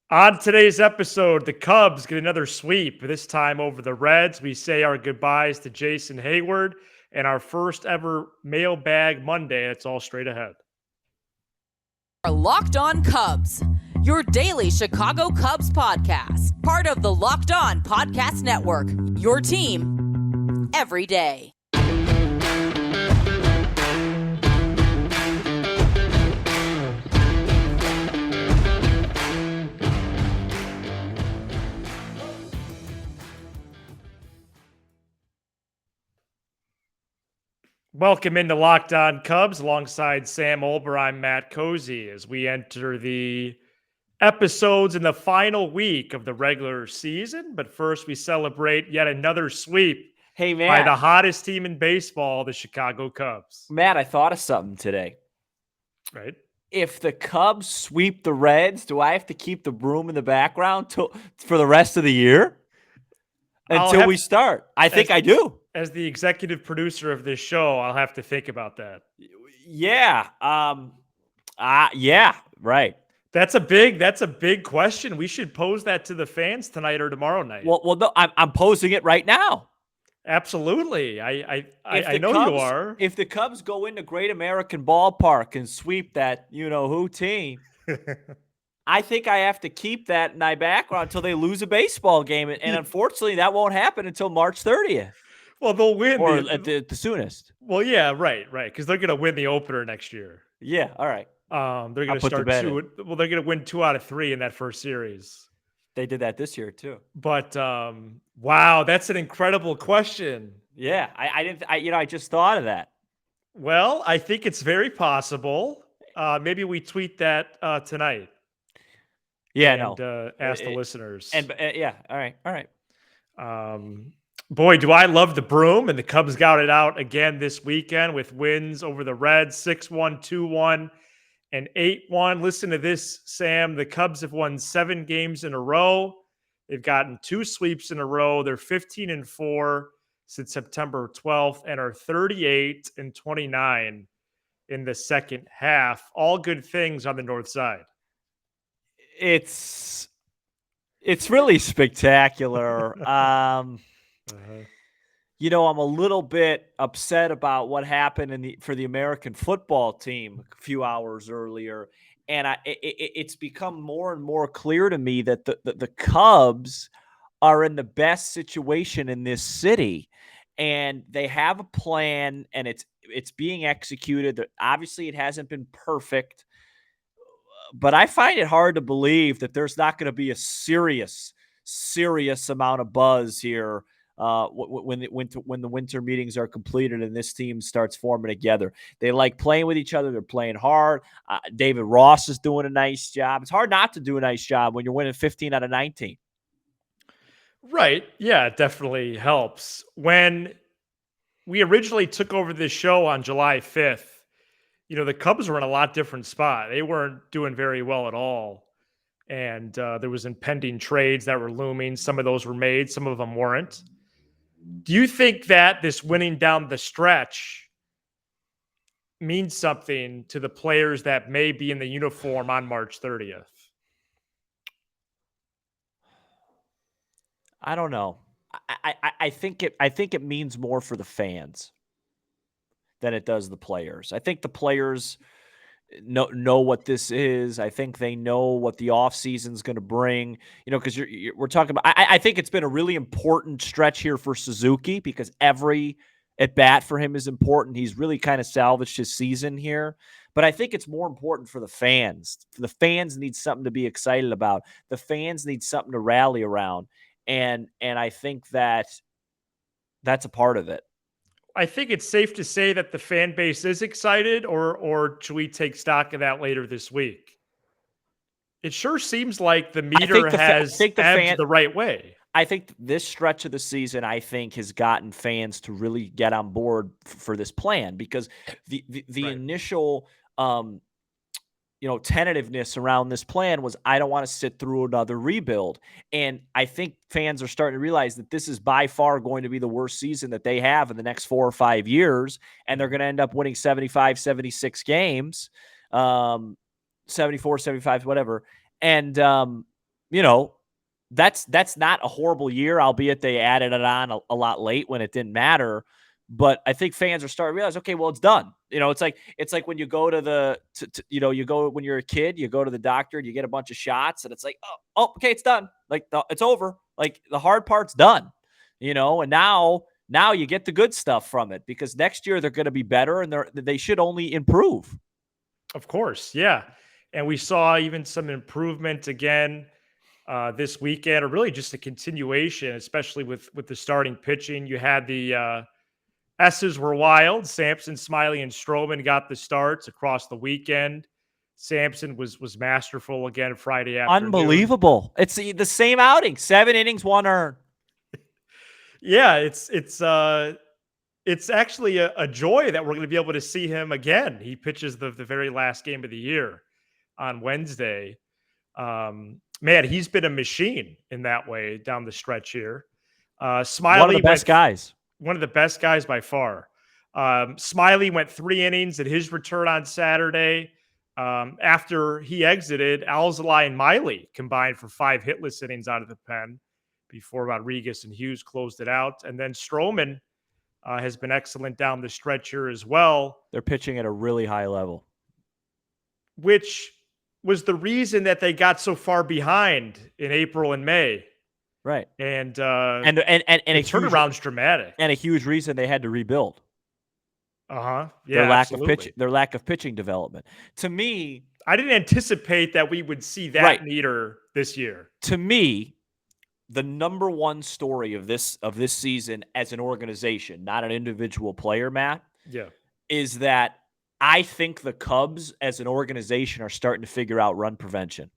On today's episode, the Cubs get another sweep, this time over the Reds. We say our goodbyes to Jason Hayward and our first ever Mailbag Monday. It's all straight ahead. Are Locked On Cubs, your daily Chicago Cubs podcast, part of the Locked On Podcast Network, your team every day. Welcome into Locked On Cubs alongside Sam Olber. I'm Matt Cozy as we enter the episodes in the final week of the regular season. But first, we celebrate yet another sweep Hey, by the Matt. hottest team in baseball, the Chicago Cubs. Matt, I thought of something today. Right? If the Cubs sweep the Reds, do I have to keep the broom in the background for the rest of the year until we start? I think I do. As the executive producer of this show, I'll have to think about that. Yeah. Yeah. Right. That's a big question. We should pose that to the fans tonight or tomorrow night. Well, no, I'm posing it right now. Absolutely. I know you are. If the Cubs go into Great American Ballpark and sweep that you-know-who team, I think I have to keep that in my background until they lose a baseball game. And unfortunately, that won't happen until March 30th. Well, they'll win. Or at the soonest. Well, yeah, right. Because they're going to win the opener next year. Yeah, all right. They're going to start two. Well, they're going to win 2 out of 3 in that first series. They did that this year too. But wow, that's an incredible question. Yeah, I just thought of that. Well, I think it's very possible. Maybe we tweet that tonight. Yeah, and ask the listeners. And yeah, all right. Boy, do I love the broom, and the Cubs got it out again this weekend with wins over the Reds, 6-1, 2-1, and 8-1. Listen to this, Sam. The Cubs have won 7 games in a row. They've gotten 2 sweeps in a row. They're 15-4 since September 12th and are 38-29 in the second half. All good things on the north side. It's really spectacular. You know, I'm a little bit upset about what happened for the American football team a few hours earlier, and it's become more and more clear to me that the Cubs are in the best situation in this city, and they have a plan, and it's being executed. Obviously, it hasn't been perfect, but I find it hard to believe that there's not going to be a serious amount of buzz here when the winter meetings are completed and this team starts forming together. They like playing with each other. They're playing hard. David Ross is doing a nice job. It's hard not to do a nice job when you're winning 15 out of 19. Right. Yeah, it definitely helps. When we originally took over this show on July 5th, the Cubs were in a lot different spot. They weren't doing very well at all. And there was impending trades that were looming. Some of those were made. Some of them weren't. Do you think that this winning down the stretch means something to the players that may be in the uniform on March 30th? I don't know. I think it means more for the fans than it does the players. I think the players know what this is. I think they know what the offseason is going to bring, because we're talking about, I think it's been a really important stretch here for Suzuki because every at bat for him is important. He's really kind of salvaged his season here, but I think it's more important for the fans. The fans need something to be excited about. The fans need something to rally around. And I think that's a part of it. I think it's safe to say that the fan base is excited, or should we take stock of that later this week? It sure seems like the meter has ebbed the right way. I think this stretch of the season, has gotten fans to really get on board for this plan because the Right. initial tentativeness around this plan was, I don't want to sit through another rebuild. And I think fans are starting to realize that this is by far going to be the worst season that they have in the next 4 or 5 years. And they're going to end up winning 75, 76 games, 74, 75, whatever. And that's not a horrible year, albeit they added it on a lot late when it didn't matter. But I think fans are starting to realize, okay, well, it's done. It's like when you go to you go when you're a kid, you go to the doctor and you get a bunch of shots, and it's like, oh, okay, it's done. Like it's over. Like the hard part's done. And now you get the good stuff from it, because next year they're going to be better, and they should only improve. Of course, yeah. And we saw even some improvement again this weekend, or really just a continuation, especially with the starting pitching. You had the S's were wild. Sampson, Smiley, and Stroman got the starts across the weekend. Sampson was masterful again Friday afternoon. Unbelievable. It's the same outing, 7 innings, 1 earned. Yeah, it's actually a joy that we're going to be able to see him again. He pitches the very last game of the year on Wednesday. Man, he's been a machine in that way down the stretch here. Smiley, one of the best guys. One of the best guys by far. Smiley went 3 innings at his return on Saturday. After he exited, Alzolay and Miley combined for 5 hitless innings out of the pen before Rodriguez and Hughes closed it out. And then Stroman has been excellent down the stretch here as well. They're pitching at a really high level, which was the reason that they got so far behind in April and May. Right. And a turnaround's dramatic. And a huge reason they had to rebuild. Yeah, their lack of pitching development. To me, I didn't anticipate that we would see that meter this year. To me, the number one story of this season as an organization, not an individual player, Matt, is that I think the Cubs as an organization are starting to figure out run prevention.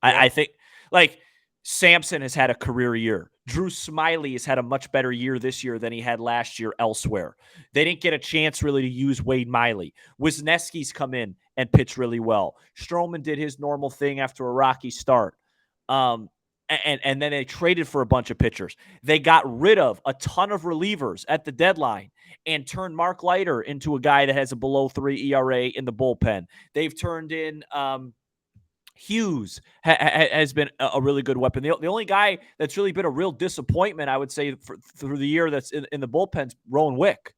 I think, like, Sampson has had a career year. Drew Smiley has had a much better year this year than he had last year elsewhere. They didn't get a chance really to use Wade Miley. Wisniewski's come in and pitched really well. Stroman did his normal thing after a rocky start. And then they traded for a bunch of pitchers. They got rid of a ton of relievers at the deadline and turned Mark Leiter into a guy that has a below 3 ERA in the bullpen. They've turned in Hughes has been a really good weapon. The only guy that's really been a real disappointment, I would say, through the year that's in the bullpen's Rowan Wick.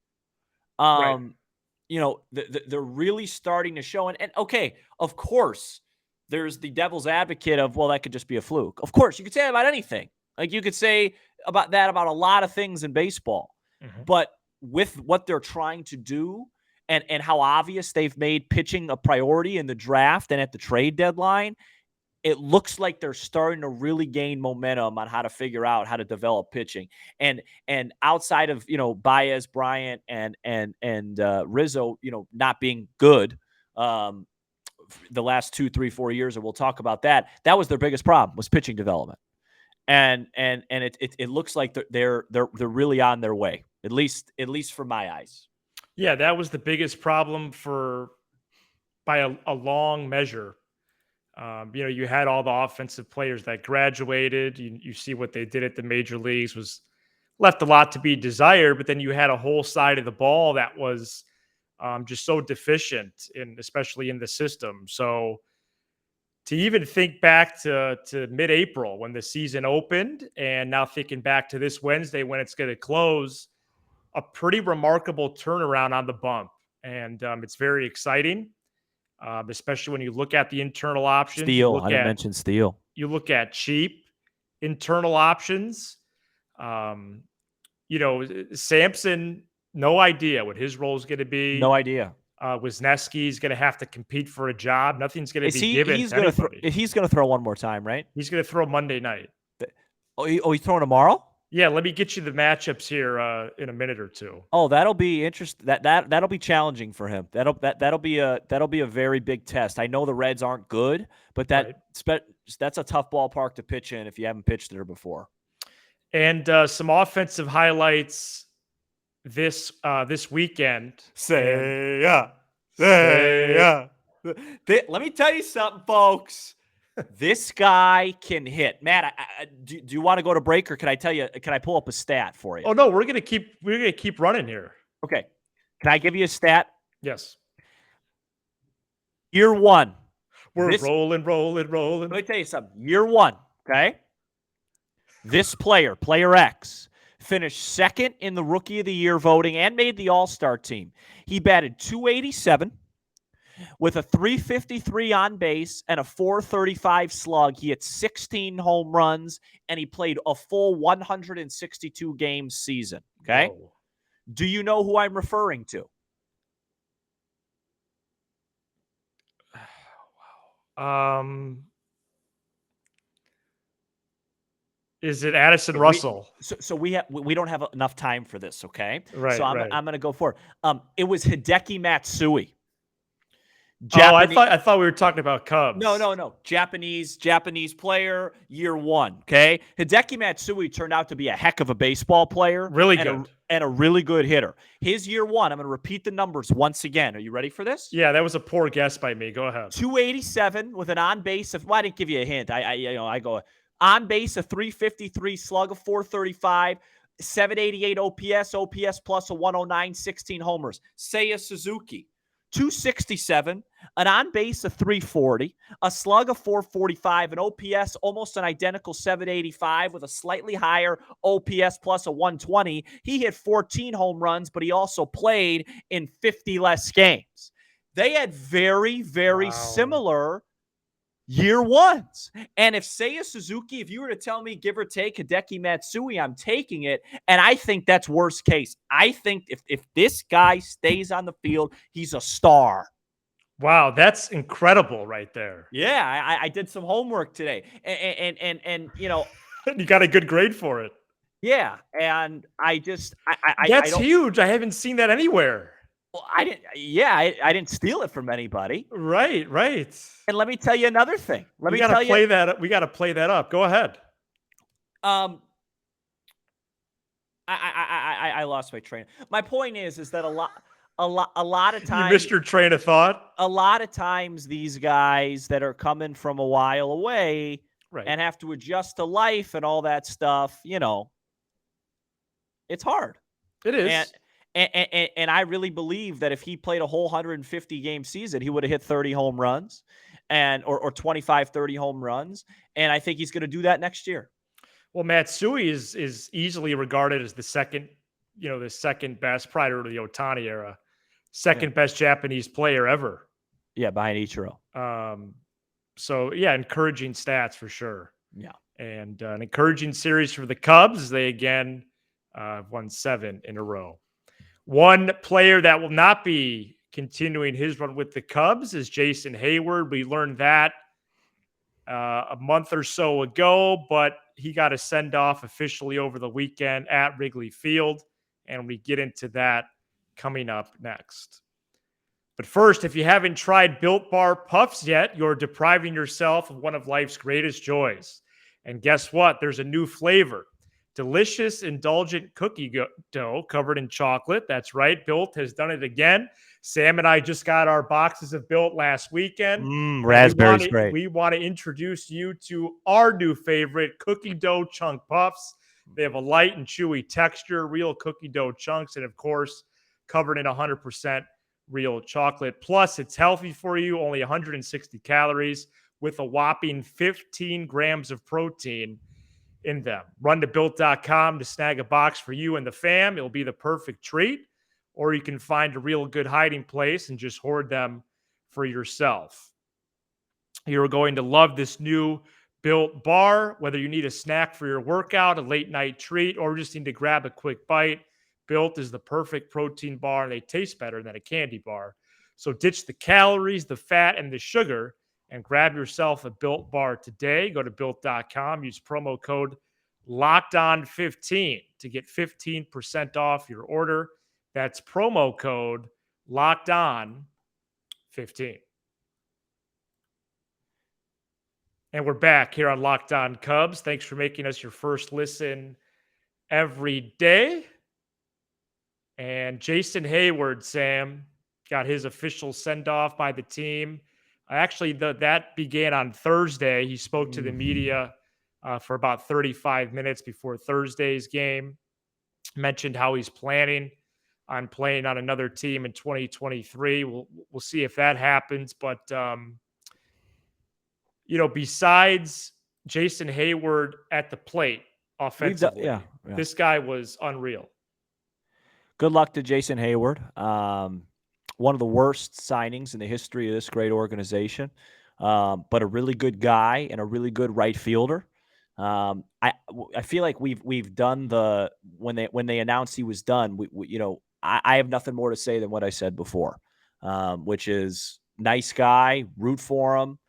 They're really starting to show. And okay, of course, there's the devil's advocate of, well, that could just be a fluke. Of course, you could say that about anything. Like, you could say about a lot of things in baseball. Mm-hmm. But with what they're trying to do and how obvious they've made pitching a priority in the draft and at the trade deadline, it looks like they're starting to really gain momentum on how to figure out how to develop pitching. And outside of, Baez, Bryant, and Rizzo, not being good, the last 2, 3, 4 years, and we'll talk about that. That was their biggest problem, was pitching development, and it looks like they're really on their way, at least from my eyes. Yeah, that was the biggest problem by a long measure. You had all the offensive players that graduated. You see what they did at the major leagues was left a lot to be desired, but then you had a whole side of the ball that was just so deficient, especially in the system. So to even think back to mid-April when the season opened, and now thinking back to this Wednesday when it's going to close, a pretty remarkable turnaround on the bump. And it's very exciting, especially when you look at the internal options. Steele, I didn't mention Steele. You look at cheap internal options. Sampson, no idea what his role is going to be. No idea. Wisniewski's going to have to compete for a job. Nothing's going to be given to anybody. He's going to throw one more time, right? He's going to throw Monday night. He's throwing tomorrow? Yeah, let me get you the matchups here in a minute or two. Oh, that'll be interesting. That'll be challenging for him. That'll be a very big test. I know the Reds aren't good, but that's a tough ballpark to pitch in if you haven't pitched there before. And some offensive highlights this weekend. Seiya. Let me tell you something, folks. This guy can hit. Matt, do you want to go to break, or can I pull up a stat for you? Oh no, we're gonna keep running here. Okay. Can I give you a stat? Yes. Year 1. We're rolling. Let me tell you something. Year one, okay? This player X, finished second in the Rookie of the Year voting and made the All-Star team. He batted .287 with a .353 on base and a .435 slug. He hit 16 home runs, and he played a full 162 game season, okay? Whoa. Do you know who I'm referring to? Is it Addison Russell? So we don't have enough time for this, okay? Right, So I'm going to go for it. It was Hideki Matsui. I thought we were talking about Cubs. No. Japanese player, year one, okay? Hideki Matsui turned out to be a heck of a baseball player. Really good. And a really good hitter. His year one, I'm going to repeat the numbers once again. Are you ready for this? Yeah, that was a poor guess by me. Go ahead. .287 with an on base of, well, I didn't give you a hint. I go on base of .353, slug of .435, 788 OPS plus a 109, 16 homers. Seiya Suzuki, .267, an on base of .340, a slug of .445, an OPS almost an identical 785 with a slightly higher OPS plus a 120. He hit 14 home runs, but he also played in 50 less games. They had very, very similar year ones. And if Seiya Suzuki, if you were to tell me give or take Hideki Matsui, I'm taking it. And I think that's worst case. I think if this guy stays on the field, he's a star. Wow, that's incredible right there. Yeah, I did some homework today. And you know, you got a good grade for it. Yeah, and that's huge. I haven't seen that anywhere. Well, I didn't steal it from anybody. Right. And let me tell you another thing. We got to play that up. Go ahead. I lost my train. My point is that a lot of times you missed your train of thought. A lot of times these guys that are coming from a while away and have to adjust to life and all that stuff, you know, it's hard. It is. And I really believe that if he played a whole 150 game season, he would have hit 30 home runs or 25, 30 home runs. And I think he's going to do that next year. Well, Matsui is easily regarded as the second best prior to the Ohtani era, second best Japanese player ever. Yeah, behind Ichiro. So yeah, encouraging stats for sure. Yeah. And an encouraging series for the Cubs. They again won 7 in a row. One player that will not be continuing his run with the Cubs is Jason Heyward. We learned that a month or so ago, but he got a send-off officially over the weekend at Wrigley Field, and we get into that coming up next. But first, if you haven't tried Built Bar Puffs yet, you're depriving yourself of one of life's greatest joys. And guess what? There's a new flavor. Delicious, indulgent cookie dough covered in chocolate. That's right. Built has done it again. Sam and I just got our boxes of Built last weekend. Raspberry's great. We want to introduce you to our new favorite, cookie dough chunk puffs. They have a light and chewy texture, real cookie dough chunks, and of course, covered in 100% real chocolate. Plus, it's healthy for you, only 160 calories with a whopping 15 grams of protein in them. Run to Built.com to snag a box for you and the fam. It'll be the perfect treat. Or you can find a real good hiding place and just hoard them for yourself. You're going to love this new Built Bar. Whether you need a snack for your workout, a late night treat, or just need to grab a quick bite, Built is the perfect protein bar, and they taste better than a candy bar. So ditch the calories, the fat, and the sugar, and grab yourself a Built Bar today. Go to Built.com. Use promo code LOCKEDON15 to get 15% off your order. That's promo code LOCKEDON15. And we're back here on Locked On Cubs. Thanks for making us your first listen every day. And Jason Heyward, Sam, got his official send-off by the team. Actually, that began on Thursday. He spoke to the media for about 35 minutes before Thursday's game. Mentioned how he's planning on playing on another team in 2023. We'll see if that happens. But besides Jason Hayward at the plate We've done, offensively, yeah. this guy was unreal. Good luck to Jason Heyward. One of the worst signings in the history of this great organization, but a really good guy and a really good right fielder. I feel like we've done when they announced he was done. I have nothing more to say than what I said before, which is nice guy, root for him.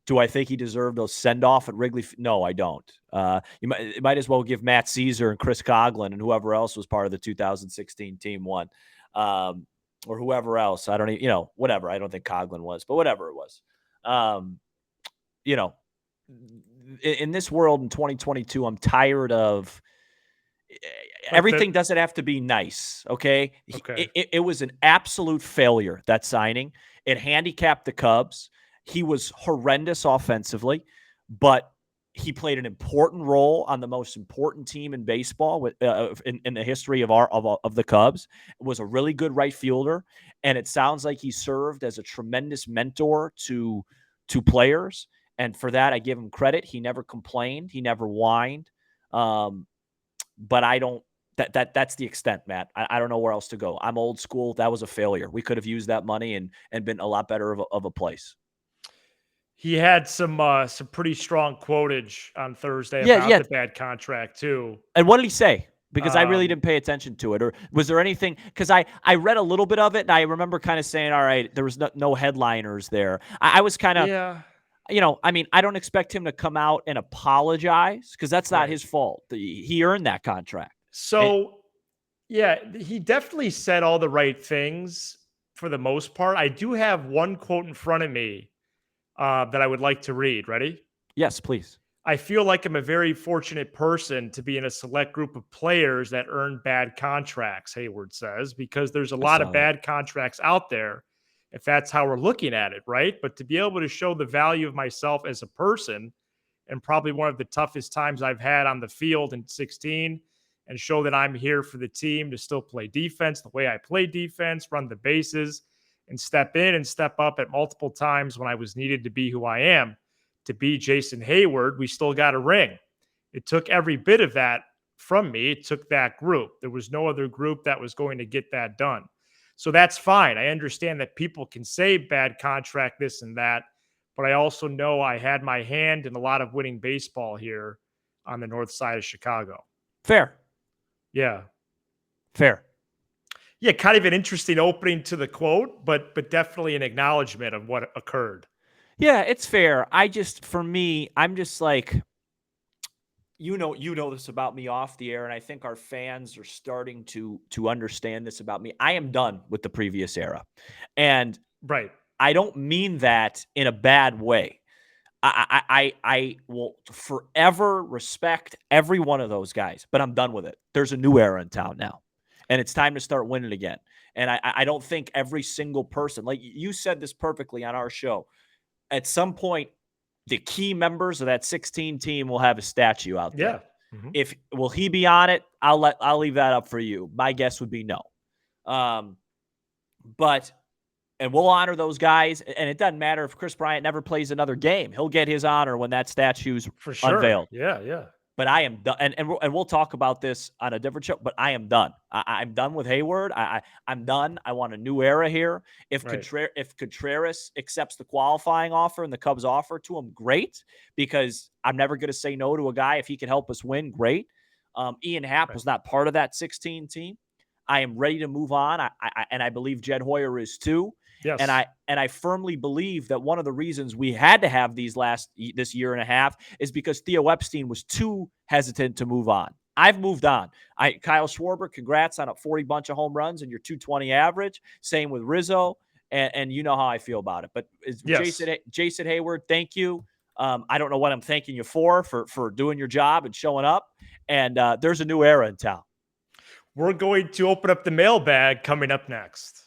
Do I think he deserved those send off at Wrigley? No, I don't. You might as well give Matt Caesar and Chris Coughlin and whoever else was part of the 2016 team one, or whoever else. I don't even, whatever. I don't think Coughlin was, but whatever it was. In this world in 2022, I'm tired of everything. Doesn't have to be nice. Okay. It was an absolute failure, that signing. It handicapped the Cubs. He was horrendous offensively, but he played an important role on the most important team in baseball in the history of the Cubs. It was a really good right fielder, and it sounds like he served as a tremendous mentor to players. And for that, I give him credit. He never complained. He never whined. But I don't. That's the extent, Matt. I don't know where else to go. I'm old school. That was a failure. We could have used that money and been a lot better of a place. He had some pretty strong quotage on Thursday about the bad contract too. And what did he say? Because I really didn't pay attention to it. Or was there anything? Because I read a little bit of it, and I remember kind of saying, all right, there was no headliners there. I was kind of, I don't expect him to come out and apologize because that's not his fault. He earned that contract. So, he definitely said all the right things for the most part. I do have one quote in front of me that I would like to read. Ready? Yes, please. I feel like I'm a very fortunate person to be in a select group of players that earn bad contracts, Heyward says, because there's a lot of bad contracts out there, if that's how we're looking at it, right? But to be able to show the value of myself as a person and probably one of the toughest times I've had on the field in 16 and show that I'm here for the team to still play defense the way I play defense, run the bases, and step in and step up at multiple times when I was needed to be who I am. To be Jason Heyward, we still got a ring. It took every bit of that from me. It took that group. There was no other group that was going to get that done. So that's fine. I understand that people can say bad contract, this and that, but I also know I had my hand in a lot of winning baseball here on the north side of Chicago. Fair. Yeah. Fair. Yeah, kind of an interesting opening to the quote, but definitely an acknowledgement of what occurred. Yeah, it's fair. For me, I'm just like, you know this about me off the air, and I think our fans are starting to understand this about me. I am done with the previous era. And I don't mean that in a bad way. I will forever respect every one of those guys, but I'm done with it. There's a new era in town now, and it's time to start winning again. And I don't think every single person, like you said this perfectly on our show, at some point, the key members of that 16 team will have a statue out there. Yeah. Mm-hmm. Will he be on it? I'll leave that up for you. My guess would be no. And we'll honor those guys. And it doesn't matter if Chris Bryant never plays another game. He'll get his honor when that statue's unveiled. Yeah. But I am done. And we'll talk about this on a different show, but I am done. I'm done with Heyward. I'm done. I want a new era here. If Contreras accepts the qualifying offer and the Cubs offer to him, great, because I'm never going to say no to a guy. If he can help us win, great. Ian Happ was not part of that 16 team. I am ready to move on. I believe Jed Hoyer is too. Yes. And I firmly believe that one of the reasons we had to have this year and a half is because Theo Epstein was too hesitant to move on. I've moved on. Kyle Schwarber, congrats on a 40 bunch of home runs and your 220 average. Same with Rizzo, and you know how I feel about it. But Jason Heyward, thank you. I don't know what I'm thanking you for doing your job and showing up. And there's a new era in town. We're going to open up the mailbag coming up next.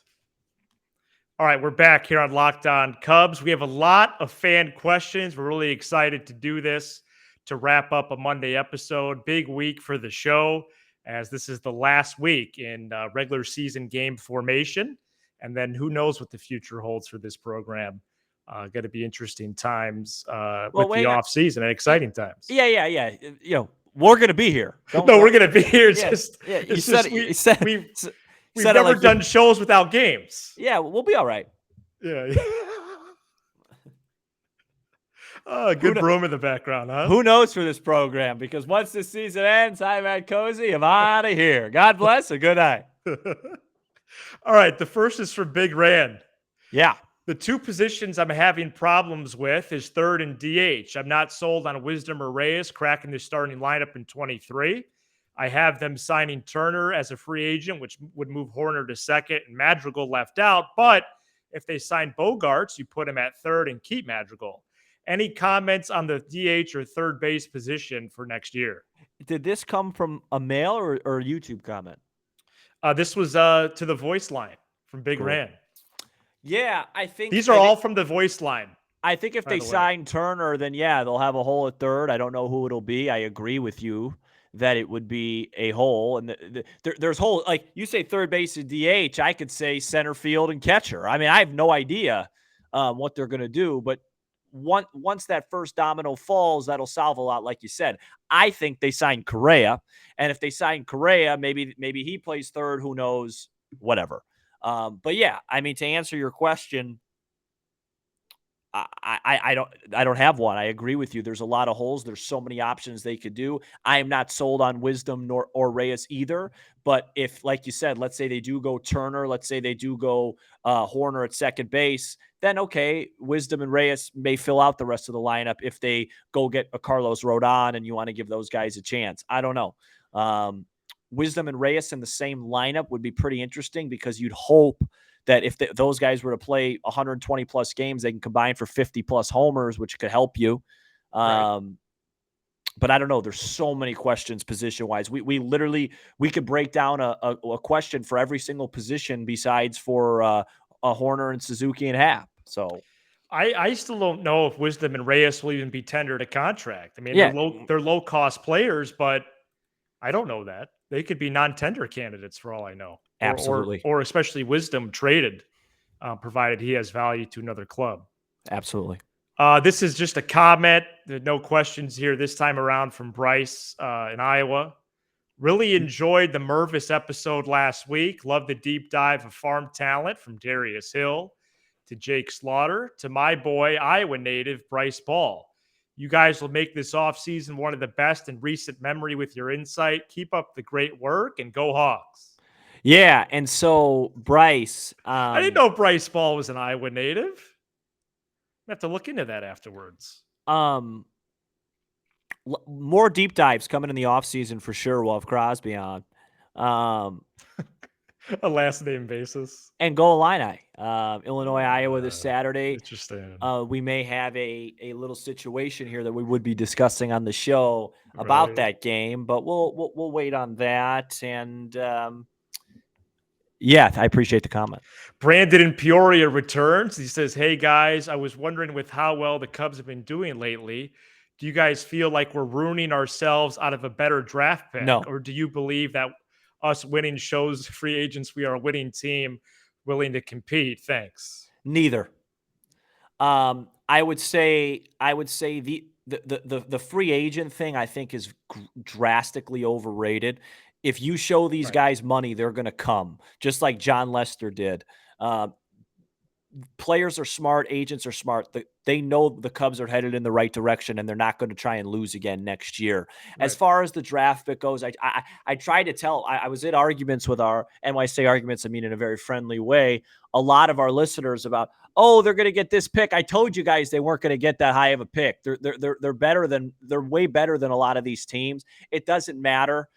All right, we're back here on Locked On Cubs. We have a lot of fan questions. We're really excited to do this to wrap up a Monday episode. Big week for the show, as this is the last week in regular season game formation. And then who knows what the future holds for this program. Going to be interesting times Well, with wait, the off season and exciting times. yeah. We're gonna be here. We're going to be here. Yeah, yeah. You It's said just it. You said we've said it never like done shows without games. Yeah, we'll be all right. Yeah. Oh, good broom in the background, huh? Who knows for this program? Because once this season ends, I'm at Cozy. I'm out of here. God bless and good night. All right. The first is for Big Rand. Yeah. The two positions I'm having problems with is third and DH. I'm not sold on Wisdom or Reyes cracking the starting lineup in 23. I have them signing Turner as a free agent, which would move Horner to second and Madrigal left out. But if they sign Bogarts, you put him at third and keep Madrigal. Any comments on the DH or third base position for next year? Did this come from a mail or a YouTube comment? This was to the voice line from Big Rand. Yeah, I think these are all from the voice line. I think if they sign Turner, then yeah, they'll have a hole at third. I don't know who it'll be. I agree with you that it would be a hole. And there's hole, like you say third base and DH, I could say center field and catcher. I mean, I have no idea what they're going to do, but once that first domino falls, that'll solve a lot, like you said. I think they signed Correa, and if they sign Correa, maybe he plays third, who knows, whatever. But yeah, I mean, to answer your question, I don't have one. I agree with you. There's a lot of holes. There's so many options they could do. I am not sold on Wisdom or Reyes either. But if, like you said, let's say they do go Turner, let's say they do go Horner at second base, then okay, Wisdom and Reyes may fill out the rest of the lineup if they go get a Carlos Rodon and you want to give those guys a chance. I don't know. Wisdom and Reyes in the same lineup would be pretty interesting because you'd hope that if those guys were to play 120 plus games, they can combine for 50 plus homers, which could help you. Right. But I don't know. There's so many questions position wise. We literally could break down a question for every single position besides for a Horner and Suzuki and Happ. So I still don't know if Wisdom and Reyes will even be tendered a contract. I mean, they're low cost players, but I don't know that. They could be non-tender candidates for all I know. Absolutely. Or especially Wisdom traded, provided he has value to another club. Absolutely. This is just a comment. There are no questions here this time around from Bryce in Iowa. Really enjoyed the Mervis episode last week. Love the deep dive of farm talent from Darius Hill to Jake Slaughter to my boy, Iowa native Bryce Ball. You guys will make this offseason one of the best in recent memory with your insight. Keep up the great work and go Hawks. Yeah, and so Bryce... I didn't know Bryce Ball was an Iowa native. I have to look into that afterwards. More deep dives coming in the offseason for sure. We'll have Crosby on. A last name basis. And go Illini. Illinois, Iowa this Saturday. Interesting. We may have a little situation here that we would be discussing on the show about that game, but we'll wait on that. And yeah, I appreciate the comment. Brandon in Peoria returns. He says, "Hey guys, I was wondering with how well the Cubs have been doing lately, do you guys feel like we're ruining ourselves out of a better draft pick? No. Or do you believe that us winning shows free agents we are a winning team willing to compete? Thanks." Neither. I would say the free agent thing I think is drastically overrated. If you show these guys money, they're going to come, just like John Lester did. Players are smart. Agents are smart. They know the Cubs are headed in the right direction, and they're not going to try and lose again next year. Right. As far as the draft pick goes, I tried to tell. I was in arguments with our, and when I say arguments, I mean in a very friendly way, a lot of our listeners about, oh, they're going to get this pick. I told you guys they weren't going to get that high of a pick. They're way better than a lot of these teams. It doesn't matter.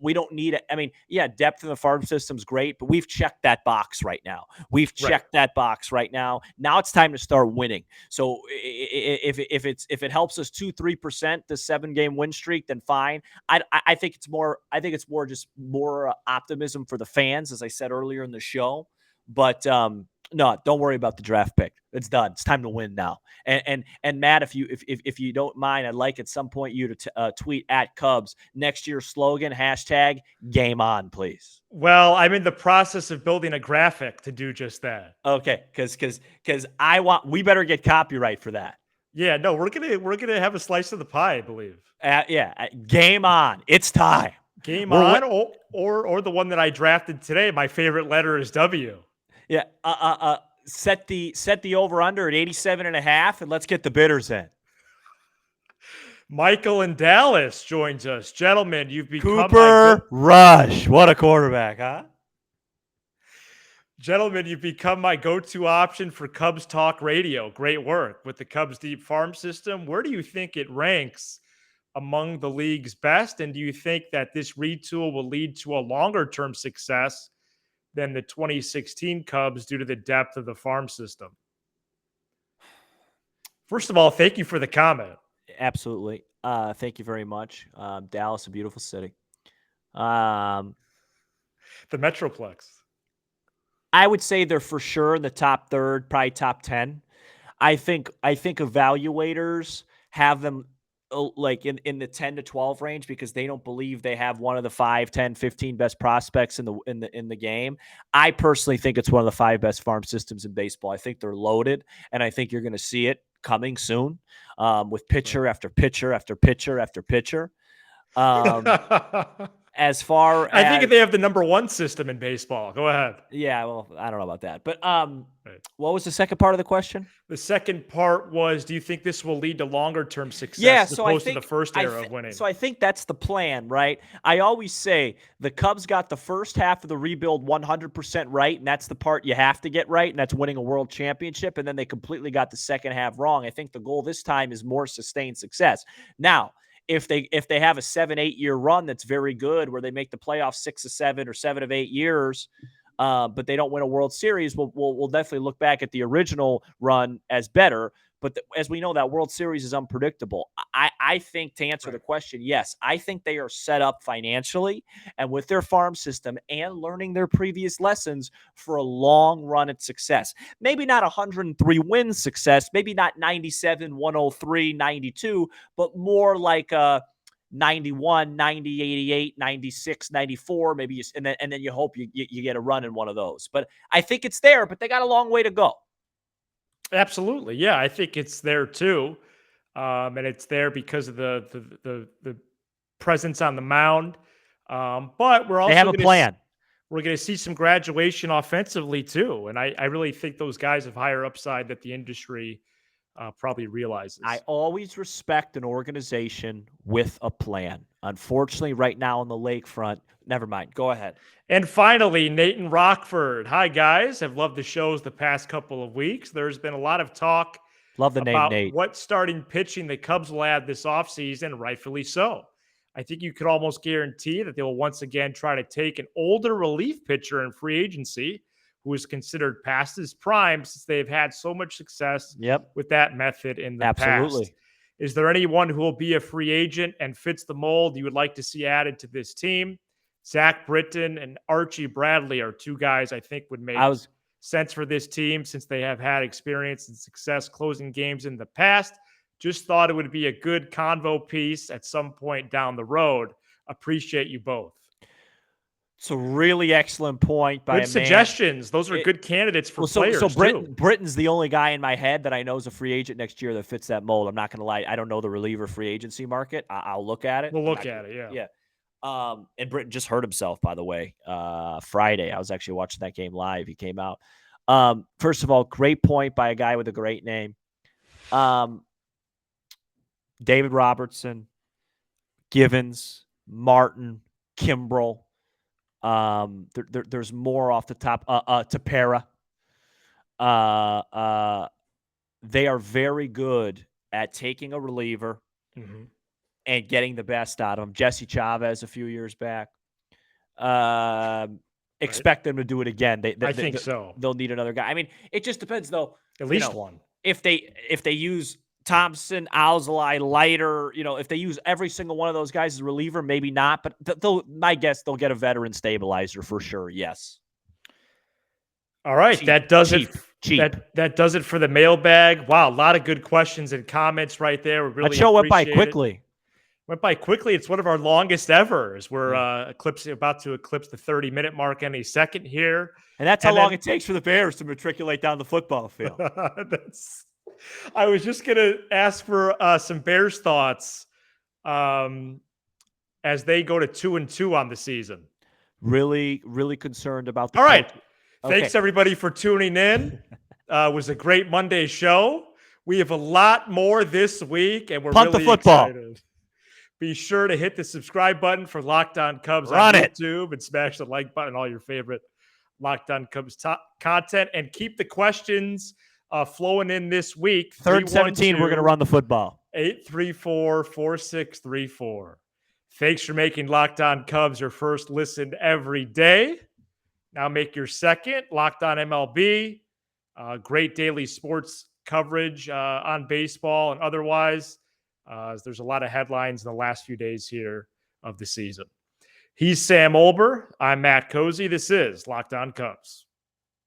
We don't need it. I mean, yeah, depth in the farm system's great, but we've checked that box right now. That box right now. Now it's time to start winning. So if it helps us 2-3% the 7-game win streak, then fine. I think it's more just more optimism for the fans, as I said earlier in the show. But No, don't worry about the draft pick. It's done. It's time to win now. And Matt, if you don't mind, I'd like at some point you to tweet at Cubs next year's slogan #Game On, please. Well, I'm in the process of building a graphic to do just that. Okay, because we better get copyright for that. Yeah, no, we're gonna have a slice of the pie, I believe. Game on. It's time. Game on, or the one that I drafted today. My favorite letter is W. Yeah. Set the over under at 87.5, and let's get the bidders in. Michael in Dallas joins us. Gentlemen, you've become Cooper Rush. What a quarterback, huh? Gentlemen, you've become my go-to option for Cubs Talk Radio. Great work with the Cubs Deep Farm System. Where do you think it ranks among the league's best? And do you think that this retool will lead to a longer-term success than the 2016 Cubs due to the depth of the farm system? First of all, thank you for the comment. Absolutely. Thank you very much. Dallas, a beautiful city. The Metroplex. I would say they're for sure in the top third, probably top 10. I think evaluators have them like in the 10 to 12 range because they don't believe they have one of the 5, 10, 15 best prospects in the game. I personally think it's one of the 5 best farm systems in baseball. I think they're loaded, and I think you're going to see it coming soon with pitcher after pitcher after pitcher after pitcher. As far as I think they have the number 1 system in baseball. Go ahead. Yeah, well, I don't know about that. But what was the second part of the question? The second part was, do you think this will lead to longer-term success as opposed to the first era of winning? So I think that's the plan, right? I always say the Cubs got the first half of the rebuild 100% right, and that's the part you have to get right, and that's winning a world championship, and then they completely got the second half wrong. I think the goal this time is more sustained success. Now, if they have a 7-8 year run that's very good where they make the playoffs 6 of 7 or 7 of 8 years, but they don't win a World Series, we'll definitely look back at the original run as better. But as we know, that World Series is unpredictable. I think, to answer the question, yes, I think they are set up financially and with their farm system and learning their previous lessons for a long run at success. Maybe not 103 wins success, maybe not 97, 103, 92, but more like a 91, 90, 88, 96, 94, maybe, and then you hope you get a run in one of those. But I think it's there, but they got a long way to go. Absolutely. Yeah, I think it's there too. And it's there because of the presence on the mound. But we're also they have a plan. We're going to see some graduation offensively too. And I really think those guys have higher upside that the industry probably realizes. I always respect an organization with a plan. Unfortunately, right now on the lakefront, never mind. Go ahead. And finally, Nathan Rockford. Hi, guys. I've loved the shows the past couple of weeks. There's been a lot of talk Love the name, about Nate. what starting pitching the Cubs will add this offseason, rightfully so. I think you could almost guarantee that they will once again try to take an older relief pitcher in free agency who is considered past his prime since they've had so much success with that method in the past. Is there anyone who will be a free agent and fits the mold you would like to see added to this team? Zach Britton and Archie Bradley are 2 guys I think would make sense for this team since they have had experience and success closing games in the past. Just thought it would be a good convo piece at some point down the road. Appreciate you both. It's a really excellent point by good suggestions. Those are good candidates for players. So Britton's the only guy in my head that I know is a free agent next year that fits that mold. I'm not going to lie. I don't know the reliever free agency market. I'll look at it. We'll look at it. Yeah. And Britton just hurt himself, by the way, Friday. I was actually watching that game live. He came out. First of all, great point by a guy with a great name. David Robertson, Givens, Martin, Kimbrel. There's more off the top. Tapera. They are very good at taking a reliever and getting the best out of him. Jesse Chavez a few years back. Expect them to do it again. I think so. They'll need another guy. I mean, it just depends, though. At least one. If they use Thompson, Alzolay, Leiter, if they use every single one of those guys as a reliever, maybe not. But my guess, they'll get a veteran stabilizer for sure. Yes. All right, Cheap, that does cheap, it. cheap. That does it for the mailbag. Wow, a lot of good questions and comments right there. We That really show went by appreciate it. quickly. Went by quickly. It's one of our longest ever. As we're Yeah. about to eclipse the 30-minute mark any second here. And that's And how long then- it takes for the Bears to matriculate down the football field. I was just gonna ask for some Bears thoughts as they go to 2-2 on the season. Really, really concerned about the All right. coach. Thanks everybody for tuning in. It was a great Monday show. We have a lot more this week, and we're Punt the really football. excited. Be sure to hit the subscribe button for Locked On Cubs Run on it. YouTube and smash the like button on all your favorite Locked On Cubs content, and keep the questions flowing in this week. 3rd and 17, we're going to run the football. 834-4634. Thanks for making Locked On Cubs your first listen every day. Now make your second Locked On MLB. Great daily sports coverage on baseball and otherwise. There's a lot of headlines in the last few days here of the season. He's Sam Olber. I'm Matt Cozy. This is Locked On Cubs.